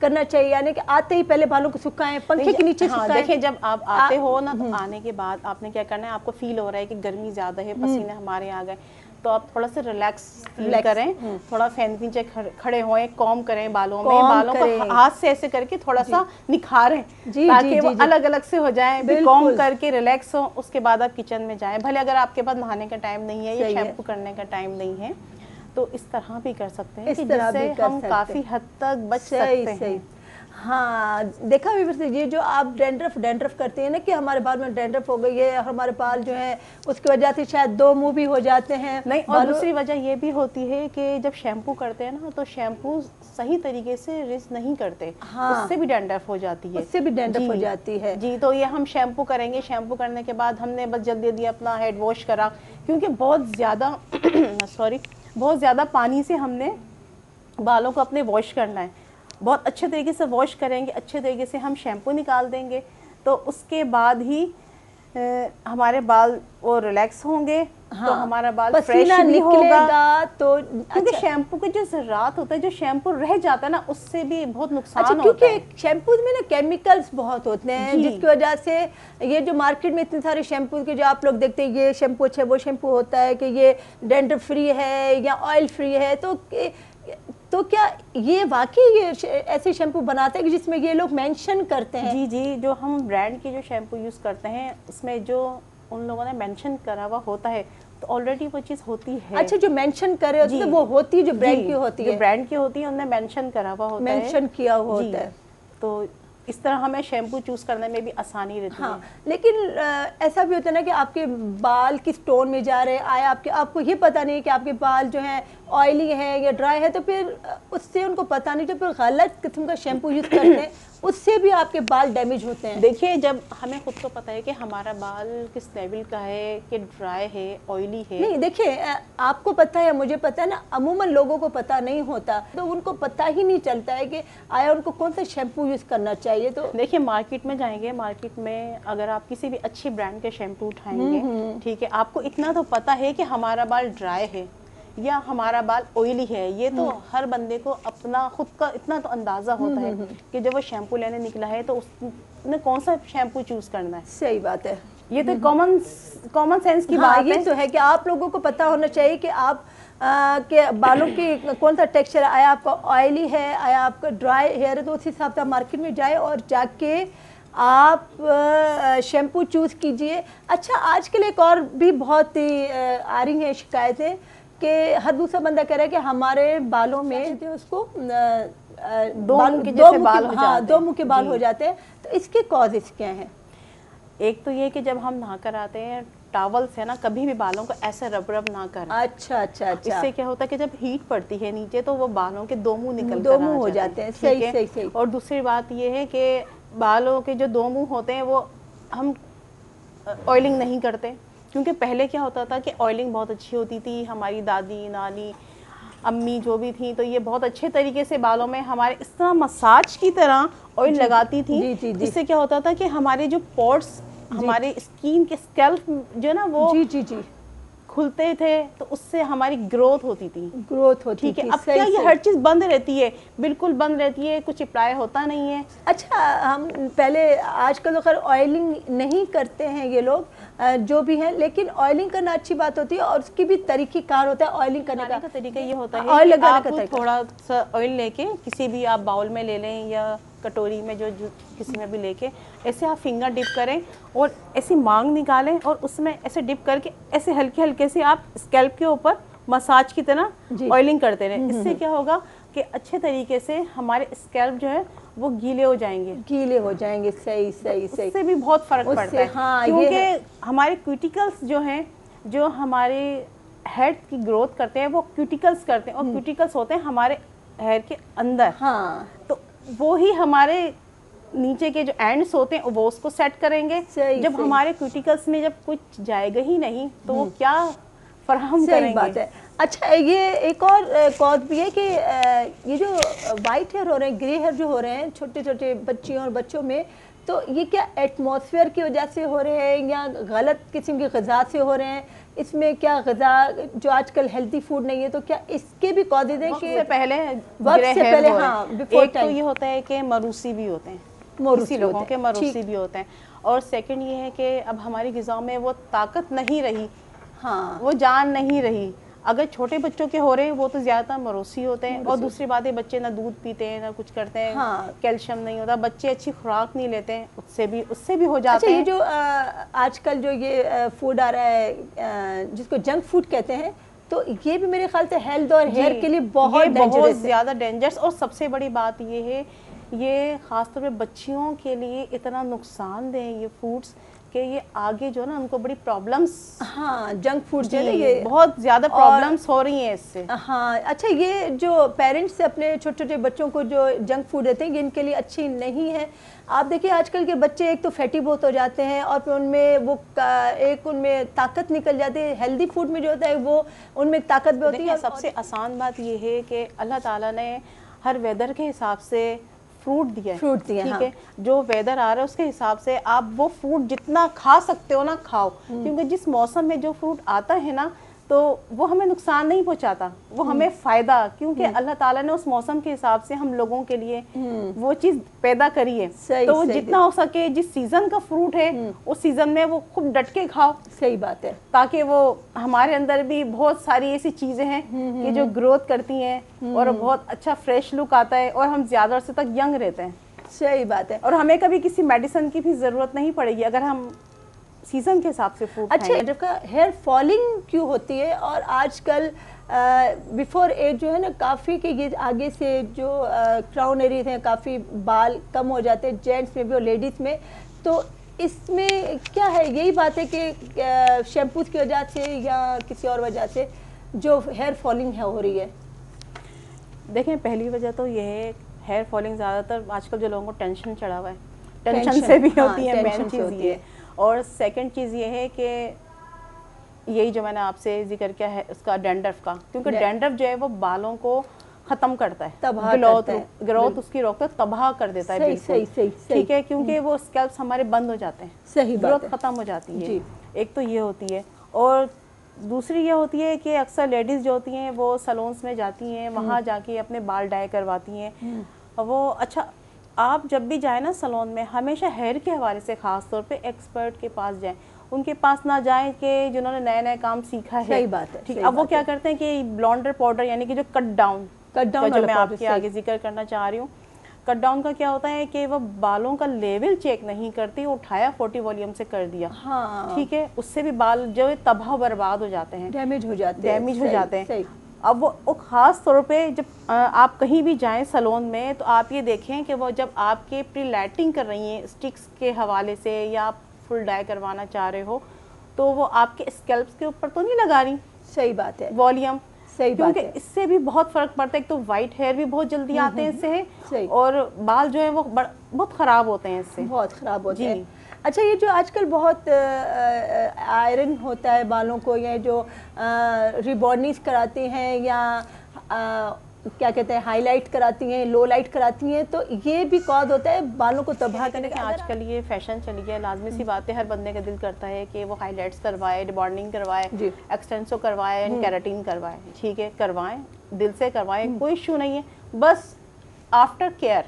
کرنا چاہیے, یعنی کہ آتے ہی پہلے بالوں کو سکھائیں, پنکھے کے نیچے سکھائیں؟ دیکھیں جب آپ آتے ہو نا تو آنے کے بعد آپ نے کیا کرنا ہے, آپ کو فیل ہو رہا ہے کہ گرمی زیادہ ہے, پسینے ہمارے آ گئے, تو آپ تھوڑا سا ریلیکس فیل کریں, تھوڑا فین کے نیچے کھڑے ہوئیں, کام کریں بالوں میں, بالوں کو ہاتھ سے ایسے کر کے تھوڑا سا نکھاریں تاکہ وہ الگ الگ سے ہو جائیں, پھر کام کر کے ریلیکس ہو, اس کے بعد آپ کچن میں جائیں. بھلے اگر آپ کے پاس نہانے کا ٹائم نہیں ہے یا شیمپو کرنے کا ٹائم نہیں ہے تو اس طرح بھی کر سکتے ہیں, جس سے ہم کافی حد تک بچ سکتے ہیں. ہاں دیکھا بھی, یہ جو آپ ڈینڈرف کرتے ہیں نا کہ ہمارے بال میں ڈینڈرف ہو گئی ہے, ہمارے بال جو ہیں اس کی وجہ سے شاید دو منہ بھی ہو جاتے ہیں. نہیں, اور دوسری وجہ یہ بھی ہوتی ہے کہ جب شیمپو کرتے ہیں نا تو شیمپو صحیح طریقے سے ریز نہیں کرتے, اس سے بھی ڈینڈرف ہو جاتی ہے, اس سے بھی ڈینڈرف ہو جاتی ہے. جی, تو یہ ہم شیمپو کریں گے, شیمپو کرنے کے بعد ہم نے بس جلدی اپنا ہیڈ واش کرا, کیونکہ بہت زیادہ پانی سے ہم نے بالوں کو اپنے واش کرنا ہے. بہت اچھے طریقے سے واش کریں گے, اچھے طریقے سے ہم شیمپو نکال دیں گے, تو اس کے بعد ہی ہمارے بال وہ ریلیکس ہوں گے, تو ہمارا بال فریش بھی ہوگا. تو کیونکہ شیمپو کے جو ذرات ہوتا ہے, جو شیمپو رہ جاتا ہے نا, اس سے بھی بہت نقصان ہوتا ہے. کیونکہ شیمپو میں نا کیمیکلز بہت ہوتے ہیں, جس کی وجہ سے یہ جو مارکیٹ میں اتنے سارے شیمپو کے جو آپ لوگ دیکھتے ہیں, یہ شیمپو اچھا وہ شیمپو ہوتا ہے کہ یہ ڈینڈرف فری ہے یا آئل فری ہے, تو کیا یہ واقعی یہ ایسے شیمپو بناتے ہیں جس میں یہ لوگ مینشن کرتے ہیں؟ جی, جو ہم برانڈ کے جو شیمپو یوز کرتے ہیں اس میں جو ان لوگوں نے مینشن کرا ہوا ہوتا ہے تو آلریڈی وہ چیز ہوتی ہے. اچھا, جو مینشن کرے ہوتے ہیں وہ ہوتی ہے, جو برانڈ کی ہوتی ہے, جو برانڈ کی ہوتی ہے انہوں نے مینشن کرا ہوا ہوتا ہے, مینشن کیا ہوا ہوتا ہے, تو اس طرح ہمیں شیمپو چوز کرنے میں بھی آسانی رہتی ہے. لیکن ایسا بھی ہوتا ہے نا کہ آپ کے بال کس ٹون میں جا رہے ہیں, آیا آپ کو یہ پتہ نہیں کہ آپ کے بال جو ہیں آئلی ہے یا ڈرائی ہے, تو پھر اس سے ان کو پتہ نہیں, تو پھر غلط قسم کا شیمپو یوز کرتے ہیں, اس سے بھی آپ کے بال ڈیمیج ہوتے ہیں. دیکھیے جب ہمیں خود کو پتہ ہے کہ ہمارا بال کس لیول کا ہے, کہ ڈرائی ہے, آئلی ہے. نہیں دیکھیں, آپ کو پتہ ہے, مجھے پتہ ہے نا, عموماً لوگوں کو پتہ نہیں ہوتا, تو ان کو پتہ ہی نہیں چلتا ہے کہ آیا ان کو کون سا شیمپو یوز کرنا چاہیے. تو دیکھیے مارکیٹ میں جائیں گے, مارکیٹ میں اگر آپ کسی بھی اچھی برانڈ کے شیمپو اٹھائیں گے, ٹھیک ہے, آپ کو اتنا تو پتہ ہے کہ ہمارا بال ڈرائی ہے یا ہمارا بال آئلی ہے, یہ تو ہر بندے کو اپنا خود کا اتنا تو اندازہ ہوتا ہے کہ جب وہ شیمپو لینے نکلا ہے تو اس نے کون سا شیمپو چوز کرنا ہے. صحیح بات ہے, یہ تو کامن سینس کی بات ہے. یہ تو ہے کہ آپ لوگوں کو پتہ ہونا چاہیے کہ آپ کے بالوں کی کون سا ٹیکسچر ہے, آیا آپ کا آئلی ہے, آیا آپ کا ڈرائی ہیئر ہے, تو اسی حساب سے آپ مارکیٹ میں جائے اور جا کے آپ شیمپو چوز کیجئے. اچھا, آج کل ایک اور بھی بہت آ رہی ہیں شکایتیں کہ ہر دوسرا بندہ کہہ رہا ہے کہ ہمارے بالوں میں اس کو دو منہ کے بال ہو جاتے ہیں, تو اس کے کازز کیا ہیں؟ ایک تو یہ کہ جب ہم نہا کر آتے ہیں ٹاول سے نا, کبھی بھی بالوں کو ایسے رب نہ کریں. اچھا, اس سے کیا ہوتا ہے کہ جب ہیٹ پڑتی ہے نیچے تو وہ بالوں کے دو منہ نکل دو منہ ہو جاتے ہیں. صحیح. اور دوسری بات یہ ہے کہ بالوں کے جو دو منہ ہوتے ہیں وہ ہم آئلنگ نہیں کرتے, کیونکہ پہلے کیا ہوتا تھا کہ آئلنگ بہت اچھی ہوتی تھی, ہماری دادی نانی امی جو بھی تھیں تو یہ بہت اچھے طریقے سے بالوں میں ہمارے اس طرح مساج کی طرح آئل لگاتی تھیں, جس سے کیا ہوتا تھا کہ ہمارے جو پورٹس, ہمارے اسکین کے اسکیلپ جو ہے نا وہ کھلتے تھے, تو اس سے ہماری گروتھ ہوتی تھی. ٹھیک ہے, اب کیا یہ ہر چیز بند رہتی ہے, بالکل بند رہتی ہے, کچھ اپلائی ہوتا نہیں ہے. اچھا, ہم پہلے آج کل تو خیر آئلنگ نہیں کرتے ہیں یہ لوگ جو بھی ہیں, لیکن آئلنگ کرنا اچھی بات ہوتی ہے اور اس کی بھی طریقہ کار ہوتا ہے. آئلنگ کرنے کا طریقہ یہ ہوتا ہے کہ آپ تھوڑا سا آئل لے کے کسی بھی آپ باؤل میں لے لیں یا کٹوری میں جو کسی میں بھی لے کے ایسے آپ فنگر ڈپ کریں اور ایسی مانگ نکالیں اور اس میں ایسے ڈپ کر کے ایسے ہلکے ہلکے سے آپ اسکیلپ کے اوپر مساج کی طرح آئلنگ کرتے رہیں. اس سے کیا ہوگا کہ اچھے طریقے سے ہمارے اسکیلپ جو ہے وہ گیلے ہو جائیں گے. صحیح. اس سے بھی بہت فرق پڑتا ہے, کیونکہ ہمارے کیوٹیکلس جو ہیں, جو ہمارے ہیئر کی گروتھ کرتے ہیں وہ کیوٹیکلس کرتے ہیں, اور کیوٹیکلس ہوتے ہیں ہمارے ہیئر کے اندر. تو وہی ہمارے نیچے کے جو اینڈس ہوتے ہیں وہ اس کو سیٹ کریں گے. جب ہمارے کیوٹیکلس میں جب کچھ جائے گا ہی نہیں تو وہ کیا فراہم کریں گے. اچھا, یہ ایک اور کاز بھی ہے کہ یہ جو وائٹ ہیئر ہو رہے ہیں, گرے ہیئر جو ہو رہے ہیں چھوٹے چھوٹے بچیوں اور بچوں میں, تو یہ کیا ایٹماسفیئر کی وجہ سے ہو رہے ہیں یا غلط قسم کی غذا سے ہو رہے ہیں اس میں کیا غذا جو آج کل ہیلتھی فوڈ نہیں ہے تو کیا اس کے بھی قاعدے ہیں کہ پہلے ہاں ایک تو یہ ہوتا ہے کہ مروسی بھی ہوتے ہیں، کسی لوگوں کے مروسی بھی ہوتے ہیں، اور سیکنڈ یہ ہے کہ اب ہماری غذا میں وہ طاقت نہیں رہی، ہاں وہ جان نہیں رہی. اگر چھوٹے بچوں کے ہو رہے ہیں وہ تو زیادہ مروسی ہوتے ہیں، اور دوسری بات ہے بچے نہ دودھ پیتے ہیں نہ کچھ کرتے ہیں، کیلشیم نہیں ہوتا، بچے اچھی خوراک نہیں لیتے ہیں، اس سے بھی ہو جاتے ہیں. یہ جو آج کل جو یہ فوڈ آ رہا ہے جس کو جنک فوڈ کہتے ہیں، تو یہ بھی میرے خیال سے ہیلتھ اور ہیئر کے لیے بہت زیادہ ڈینجرس. اور سب سے بڑی بات یہ ہے، یہ خاص طور پہ بچیوں کے لیے اتنا نقصان دہ یہ فوڈس کہ یہ آگے جو ہے نا ان کو بڑی پرابلمس، ہاں جنک فوڈ جو ہے یہ بہت زیادہ پرابلمس ہو رہی ہیں اس سے. ہاں اچھا، یہ جو پیرنٹس اپنے چھوٹے چھوٹے بچوں کو جو جنک فوڈ دیتے ہیں یہ ان کے لیے اچھی نہیں ہے. آپ دیکھیں آج کل کے بچے ایک تو فیٹی بہت ہو جاتے ہیں، اور پھر ان میں وہ ان میں طاقت نکل جاتی ہے. ہیلدی فوڈ میں جو ہوتا ہے وہ ان میں طاقت بھی ہوتی ہے. سب سے آسان بات یہ ہے کہ اللہ تعالیٰ نے ہر ویدر کے حساب سے فروٹ دیا ہے، ٹھیک ہے، جو ویدر آ رہا ہے اس کے حساب سے آپ وہ فروٹ جتنا کھا سکتے ہو نا کھاؤ، کیونکہ جس موسم میں جو فروٹ آتا ہے نا تو وہ ہمیں نقصان نہیں پہنچاتا، وہ ہمیں فائدہ، کیونکہ اللہ تعالیٰ نے اس موسم کے حساب سے ہم لوگوں کے لیے وہ چیز پیدا کری ہے. تو وہ جتنا ہو سکے جس سیزن کا فروٹ ہے اس سیزن میں وہ خوب ڈٹ کے کھاؤ. صحیح بات ہے، تاکہ وہ ہمارے اندر بھی بہت ساری ایسی چیزیں ہیں کہ جو گروتھ کرتی ہیں اور بہت اچھا فریش لک آتا ہے اور ہم زیادہ عرصے تک ینگ رہتے ہیں. صحیح بات ہے، اور ہمیں کبھی کسی میڈیسن کی بھی ضرورت نہیں پڑے گی اگر ہم سیزن کے حساب سے فروٹ کھائیں. اچھا، ہیئر فالنگ کیوں ہوتی ہے؟ اور آج کل بیفور ایج جو ہے نا کافی کہ یہ آگے سے جو کراؤن ایریز ہیں کافی بال کم ہو جاتے ہیں جینٹس میں بھی اور لیڈیز میں، تو اس میں کیا ہے؟ یہی بات ہے کہ شیمپوز کی وجہ سے یا کسی اور وجہ سے جو ہیئر فالنگ ہو رہی ہے؟ دیکھیں پہلی وجہ تو یہ ہے ہیئر فالنگ زیادہ تر آج کل جو لوگوں کو ٹینشن چڑھا ہوا ہے، ٹینشن سے بھی ہوتی ہے، مین چیز یہ ہے. اور سیکنڈ چیز یہ ہے کہ یہی جو میں نے آپ سے ذکر کیا ہے اس کا ڈینڈرف کا، کیونکہ ڈینڈرف جو ہے وہ بالوں کو ختم کرتا ہے، گروتھ اس کی روکتا ہے، تباہ کر دیتا ہے بالکل، ٹھیک ہے، کیونکہ وہ اسکیلپس ہمارے بند ہو جاتے ہیں، گروتھ ختم ہو جاتی ہے. ایک تو یہ ہوتی ہے، اور دوسری یہ ہوتی ہے کہ اکثر لیڈیز جو ہوتی ہیں وہ سلونس میں جاتی ہیں، وہاں جا کے اپنے بال ڈائی کرواتی ہیں. وہ اچھا آپ جب بھی جائیں نا سلون میں ہمیشہ ہیئر کے حوالے سے خاص طور پہ ایکسپرٹ کے پاس جائیں، ان کے پاس نہ جائیں کہ جنہوں نے نئے نئے کام سیکھا ہے. صحیح بات ہے. ٹھیک، اب وہ کیا کرتے ہیں کہ بلانڈر پاؤڈر یعنی کہ جو کٹ ڈاؤن جو میں آپ کے آگے ذکر کرنا چاہ رہی ہوں، کٹ ڈاؤن کا کیا ہوتا ہے کہ وہ بالوں کا لیول چیک نہیں کرتی، اٹھایا 40 والیوم سے کر دیا، ٹھیک ہے، اس سے بھی بال جو تباہ برباد ہو جاتے ہیں، ڈیمیج ہو جاتے ہیں. اب وہ خاص طور پہ جب آپ کہیں بھی جائیں سلون میں تو آپ یہ دیکھیں کہ وہ جب آپ کے پری لائٹنگ کر رہی ہیں اسٹکس کے حوالے سے یا آپ فل ڈائی کروانا چاہ رہے ہو تو وہ آپ کے اسکیلپس کے اوپر تو نہیں لگا رہی. صحیح بات ہے، والیوم. صحیح بات ہے، کیونکہ اس سے بھی بہت فرق پڑتا ہے. ایک تو وائٹ ہیئر بھی بہت جلدی آتے ہیں اس سے، اور بال جو ہے وہ بہت خراب ہوتے ہیں اس سے، بہت خراب ہوتے ہیں. اچھا، یہ جو آج کل بہت آئرن ہوتا ہے بالوں کو، یا جو ریبارننگ کراتی ہیں یا کیا کہتے ہیں ہائی لائٹ کراتی ہیں، لو لائٹ کراتی ہیں، تو یہ بھی کاز ہوتا ہے بالوں کو تباہ کرنے کا. آج کل یہ فیشن چلی گیا، لازمی سی بات ہے، ہر بندے کا دل کرتا ہے کہ وہ ہائی لائٹس کروائے، ریبارننگ کروائے، ایکسٹینسو کروائے، کیراٹین کروائے. ٹھیک ہے، کروائیں، دل سے کروائیں، کوئی ایشو نہیں ہے. بس آفٹر کیئر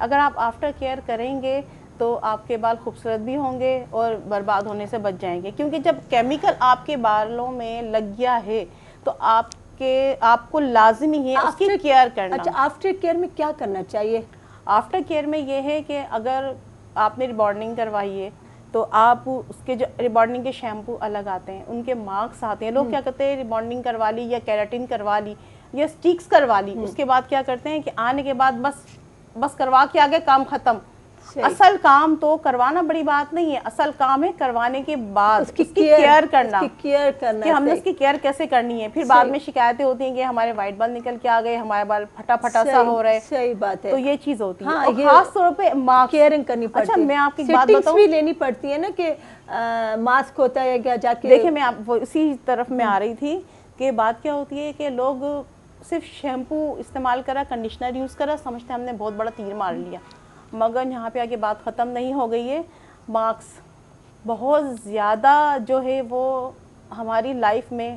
اگر آپ آفٹر کیئر کریں گے تو آپ کے بال خوبصورت بھی ہوں گے اور برباد ہونے سے بچ جائیں گے. کیونکہ جب کیمیکل آپ کے بالوں میں لگ گیا ہے تو آپ کو لازمی ہے اس کی کیئر کرنا. اچھا، آفٹر کیئر میں کیا کرنا چاہیے؟ آفٹر کیئر میں یہ ہے کہ اگر آپ نے ریبارڈنگ کروائی ہے تو آپ اس کے جو ریبارڈنگ کے شیمپو الگ آتے ہیں، ان کے مارکس آتے ہیں. لوگ کیا کرتے ہیں ریبارڈنگ کروا لی یا کیراٹین کروا لی یا اسٹیکس کروا لی، اس کے بعد کیا کرتے ہیں کہ آنے کے بعد بس کروا کے آگے کام ختم. اصل کام تو کروانا بڑی بات نہیں ہے، اصل کام ہے کروانے کے بعد اس کی کیئر کرنا، کہ ہم نے اس کی کیئر کیسے کرنی ہے. پھر بعد میں شکایتیں ہوتی ہیں کہ ہمارے وائٹ بال نکل کے آ گئے، ہمارے بال پھٹا پھٹا سا ہو رہا ہے. صحیح بات ہے، تو یہ چیز ہوتی ہے، خاص طور پہ کیئرنگ کرنی پڑتی ہے. اچھا، میں آپ کی بات بتاؤں، بھی لینی پڑتی ہے نا کہ ماسک ہوتا ہے کیا جا کے. دیکھیں میں آپ اسی طرف میں آ رہی تھی کہ بات کیا ہوتی ہے کہ لوگ صرف شیمپو استعمال کرا، کنڈیشنر یوز کرا، سمجھتے ہم نے بہت بڑا تیر مار لیا، مگر یہاں پہ آگے بات ختم نہیں ہو گئی ہے. مارکس بہت زیادہ جو ہے وہ ہماری لائف میں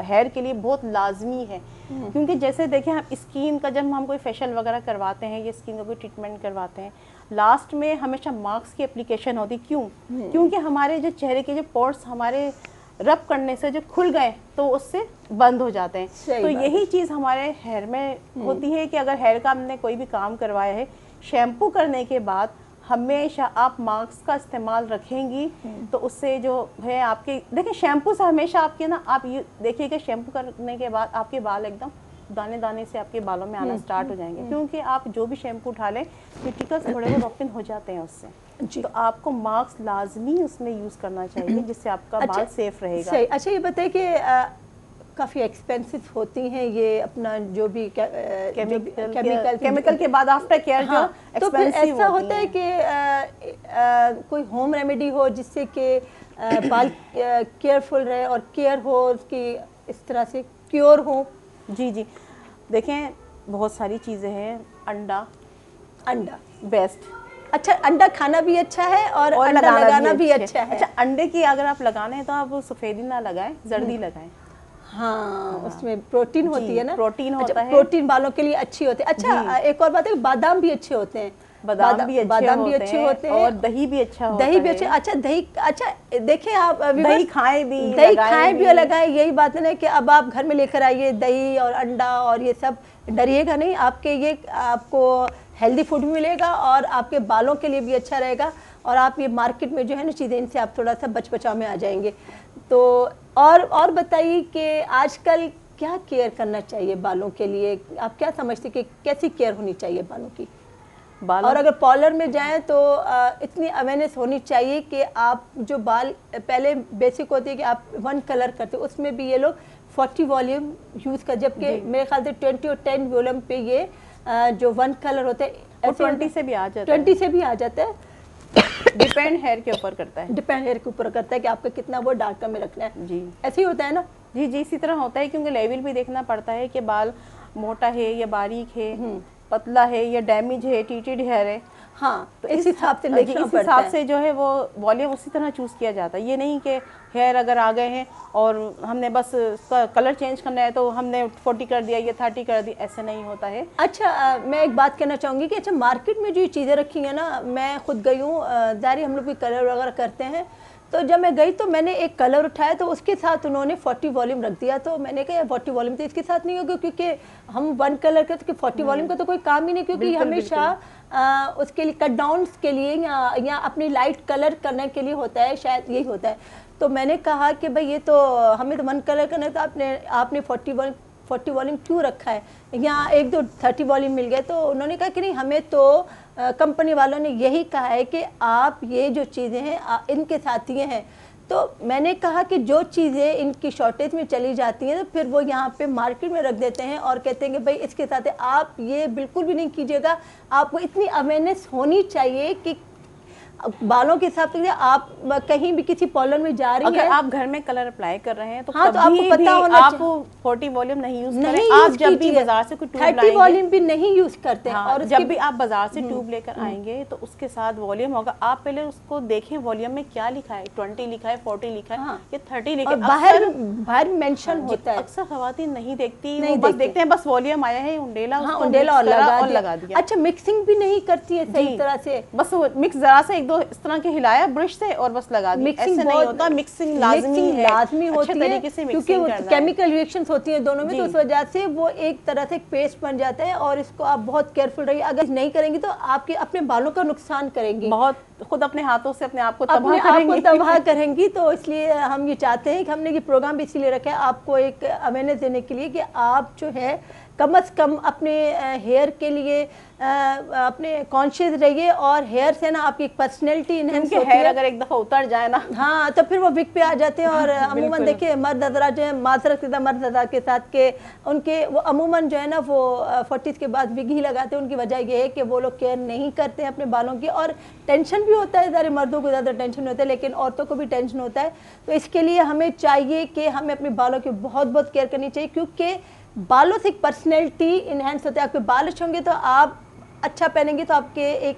ہیئر کے لیے بہت لازمی ہے، کیونکہ جیسے دیکھیں ہم اسکین کا جب ہم کوئی فیشل وغیرہ کرواتے ہیں یا اسکین کا کوئی ٹریٹمنٹ کرواتے ہیں، لاسٹ میں ہمیشہ ماسک کی اپلیکیشن ہوتی. کیونکہ ہمارے جو چہرے کے جو پورس ہمارے رب کرنے سے جو کھل گئے تو اس سے بند ہو جاتے ہیں. تو یہی چیز ہمارے ہیئر میں ہوتی ہے کہ اگر ہیئر کا ہم نے کوئی بھی کام کروایا ہے، شیمپو کرنے کے بعد ہمیشہ آپ ماسک کا استعمال رکھیں گی تو اس سے جو ہے آپ کے دیکھیں شیمپو سے ہمیشہ آپ کے نا آپ یہ دیکھیے کہ شیمپو کرنے کے بعد آپ کے بال ایک دم دانے دانے سے آپ کے بالوں میں آنا سٹارٹ ہو جائیں گے، کیونکہ آپ جو بھی شیمپو اٹھا لیں کیوٹیکلز تھوڑے بہت اوپن ہو جاتے ہیں اس سے. تو آپ کو ماسک لازمی اس میں یوز کرنا چاہیے جس سے آپ کا بال سیف رہے گا. اچھا یہ بتائیں کہ کافی ایکسپینسو ہوتی ہیں یہ اپنا جو بھی کیمیکل کے بعد آفٹر کیئر جو تو پھر ایسا ہوتا ہے کہ کوئی ہوم ریمیڈی ہو جس سے کہ بال کیئرفل رہے اور کیئر ہو اس کی اس طرح سے کیور ہو؟ جی دیکھیں بہت ساری چیزیں ہیں. انڈا بیسٹ. اچھا انڈا کھانا بھی اچھا ہے اور انڈا لگانا بھی اچھا ہے. اچھا انڈے کی اگر آپ لگانے ہیں تو آپ سفیدی نہ لگائیں، زردی لگائیں. ہاں اس میں پروٹین ہوتی ہے نا، پروٹین ہوتا ہے، پروٹین بالوں کے لیے اچھی ہوتی ہے. اچھا ایک اور بات ہے بادام بھی اچھے ہوتے ہیں. بادام بھی اچھے ہوتے ہیں اور دہی بھی اچھا ہوتا ہے. دہی بھی اچھا. اچھا دہی اچھا دیکھیں آپ دہی کھائیں بھی لگائیں. یہی بات ہے کہ اب آپ گھر میں لے کر آئیے دہی اور انڈا اور یہ سب، ڈریے گا نہیں. آپ کے یہ آپ کو ہیلدی فوڈ بھی ملے گا اور آپ کے بالوں کے لیے بھی اچھا رہے گا، اور آپ یہ مارکیٹ میں جو ہے نا چیزیں ان سے آپ تھوڑا سا بچ بچاؤ میں آ جائیں گے. تو اور بتائیے کہ آج کل کیا کیئر کرنا چاہیے بالوں کے لیے؟ آپ کیا سمجھتے کہ کیسی کیئر ہونی چاہیے بالوں کی؟ اور اگر پارلر میں جائیں تو اتنی اویئرنیس ہونی چاہیے کہ آپ جو بال پہلے بیسک ہوتی ہے کہ آپ 1 کلر کرتے، اس میں بھی یہ لوگ 40 والیوم یوز کر، جبکہ میرے خیال سے 20 اور 10 والیوم پہ یہ جو 1 کلر ہوتا ہے 20 سے بھی آ جاتا ہے. 20 سے بھی آ جاتا ہے. ڈیپینڈ ہیئر کے اوپر کرتا ہے. ڈیپینڈ ہیئر کے اوپر کرتا ہے کہ آپ کا کتنا وہ ڈارک میں رکھنا ہے. جی ایسے ہی ہوتا ہے نا. جی اسی طرح ہوتا ہے، کیونکہ لیول بھی دیکھنا پڑتا ہے کہ بال موٹا ہے یا باریک ہے، پتلا ہے یا ڈیمیج ہے، ٹیٹڈ ہیئر ہے. ہاں تو اس حساب سے اس حساب سے جو ہے وہ والیوم اسی طرح چوز کیا جاتا ہے. یہ نہیں کہ ہیئر اگر آ گئے ہیں اور ہم نے بس اس کا کلر چینج کرنا ہے تو ہم نے 40 کر دیا یا 30 کر دی، ایسے نہیں ہوتا ہے. اچھا میں ایک بات کہنا چاہوں گی کہ اچھا مارکیٹ میں جو یہ چیزیں رکھی ہیں نا، میں خود گئی ہوں، ظاہر ہم لوگ بھی کلر وغیرہ کرتے ہیں، تو جب میں گئی تو میں نے ایک کلر اٹھایا تو اس کے ساتھ انہوں نے 40 والیوم رکھ دیا. تو میں نے کہا 40 والیوم تو اس کے ساتھ نہیں ہوگا، کیونکہ ہم 1 کلر کرتے کہ 40 والیوم کا تو کوئی کام ہی نہیں، کیونکہ ہمیشہ اس کے لیے کٹ ڈاؤنس کے لیے یا اپنی لائٹ کلر کرنے کے لیے ہوتا ہے، شاید یہی ہوتا ہے. تو میں نے کہا کہ بھئی یہ تو ہمیں تو 1 کلر کرنا ہے، تو آپ نے 40 والیوم کیوں رکھا ہے؟ یا 1-2 30 والیوم مل گئے. تو انہوں نے کہا کہ نہیں، ہمیں تو کمپنی والوں نے یہی کہا ہے کہ آپ یہ جو چیزیں ہیں ان کے ساتھ یہ ہیں. تو میں نے کہا کہ جو چیزیں ان کی شارٹیج میں چلی جاتی ہیں تو پھر وہ یہاں پہ مارکیٹ میں رکھ دیتے ہیں اور کہتے ہیں کہ بھئی اس کے ساتھ آپ یہ بالکل بھی نہیں کیجیے گا. آپ کو اتنی اویئرنیس ہونی چاہیے کہ بالوں کے حساب سے آپ کہیں بھی کسی پارلر میں جا رہی ہیں، اگر آپ گھر میں کلر اپلائی کر رہے ہیں تو ہاں تو آپ کو پتہ ہونا چاہیے آپ 40 والیوم نہیں یوز کریں. آپ جب بھی بازار سے کوئی ٹیوب لائیں گے 30 والیوم بھی نہیں یوز کرتے ہیں. اور جب بھی آپ بازار سے ٹیوب لے کر آئیں گے تو اس کے ساتھ والیوم ہوگا. آپ پہلے اس کو دیکھیں والیوم میں کیا لکھا ہے، 20 لکھا ہے، 40 لکھا ہے یا 30 لکھا ہے. باہر مینشن ہوتا ہے. اکثر خواتین نہیں دیکھتی، وہ بس دیکھتے ہیں بس والیوم آیا ہے انڈیلا اور لگا دیا. اچھا مکسنگ بھی نہیں کرتی ہے صحیح طرح سے، بس مکس ذرا سے 1-2 اس طرح کے ہلایا برش سے اور بس لگا دی. ایسے نہیں ہوتا. مکسنگ لازمی ہوتی ہے کیونکہ کیمیکل ریئیکشنز ہوتی ہیں دونوں میں، تو اس وجہ سے وہ ایک طرح سے پیسٹ بن جاتا ہے. اور اس کو آپ بہت کیئرفل رہیے، اگر نہیں کریں گی تو آپ کے اپنے بالوں کا نقصان کریں گی، بہت خود اپنے ہاتھوں سے اپنے آپ کو تباہ کریں گی. تو اس لیے ہم یہ چاہتے ہیں کہ ہم نے یہ پروگرام بھی اسی لیے رکھا ہے آپ کو ایک اویئرنیس دینے کے لیے کہ آپ جو ہے کم از کم اپنے ہیئر کے لیے اپنے کانشیس رہیے. اور ہیئر سے نا آپ کی پرسنالٹی انہینس ہوتی ہے. ہیئر اگر ایک دفعہ اتر جائے نا ہاں تو پھر وہ وگ پہ آ جاتے ہیں. اور عموماً دیکھیں مرد حضرات جو ہیں، معذرت کے مرد حضرات کے ساتھ کہ ان کے وہ عموماً جو ہے نا وہ 40 کے بعد وگ ہی لگاتے ہیں. ان کی وجہ یہ ہے کہ وہ لوگ کیئر نہیں کرتے ہیں اپنے بالوں کی، اور ٹینشن بھی ہوتا ہے. ظاہر مردوں کو زیادہ ٹینشن ہوتا ہے لیکن عورتوں کو بھی ٹینشن ہوتا ہے. تو اس کے لیے ہمیں چاہیے کہ ہمیں اپنے بالوں کی بہت بہت کیئر کرنی چاہیے، کیونکہ بالوں سے ایک پرسنالٹی انہینس ہوتا ہے. آپ کے بال اچھے ہوں گے تو آپ اچھا پہنیں گے تو آپ کے ایک